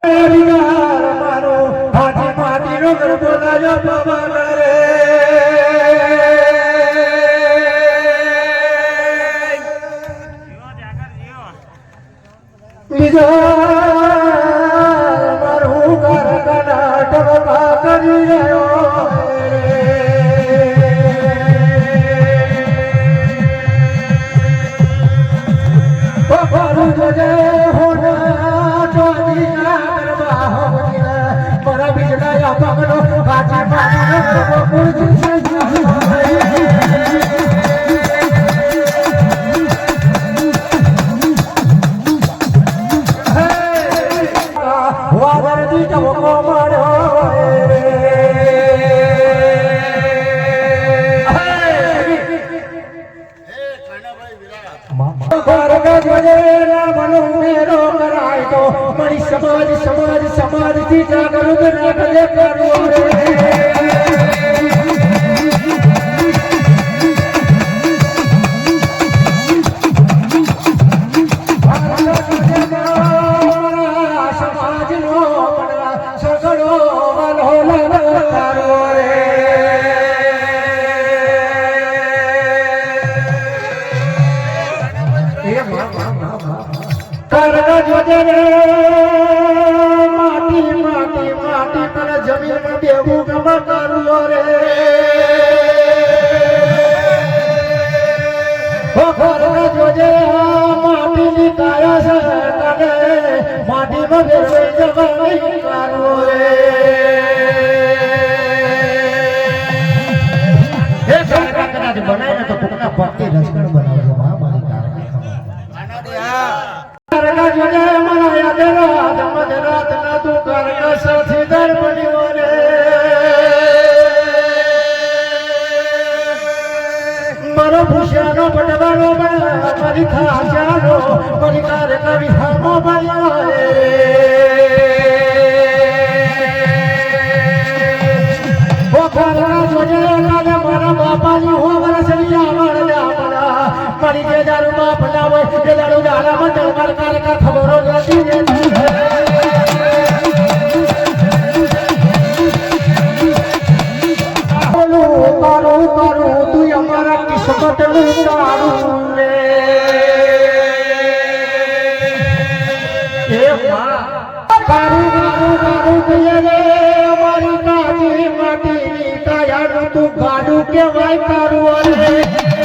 મારો હાથી માટીનો ગરબો લાજો પવન રે બીજા મારું ઘર કનાટકમાં કરી રહ્યો મારું જોજે હોના ચોદીના ગરબા હોના મારા બીજડા પગનો હાથી માટીનો ગરબો સમાજ સમાજ સમાજથી જાગૃત ના કરે કરવો રે સમાજનો સગડો વલોલ કરવો રે કરગ જોજે જમીન દેવું ગમા કરવો રે જોજે માટીની કાયા છે માટીમાં ફેરવાઈ જવાય કરવો રે એ સરકાર કદાચ બનાવે તો કોકના ભક્તિ રસકણ બનાવજો મારી કારણ જોજે મારા યાદ રાત મધ રાત ના તું કરક સૌથી દર બન્યો રે મારો ભૂષાનો પટવાળો મારી ખાચાનો મારી કાર કવિ હામો બન્યો રે ઓ કારણ જોજે કાલે મારા બાપાની હો વરસની આવડ જામડા મારી જે દારૂ બાપ ના હોય એ દારૂ દાડા મંડળ માર કા ખબરો નથી તારું તું અમારા કિસ્મત નું તારું રે એ તારું કહીએ રે અમારી કાચી માટીની કાયાનું તું ગાડું કેવાય તારું રે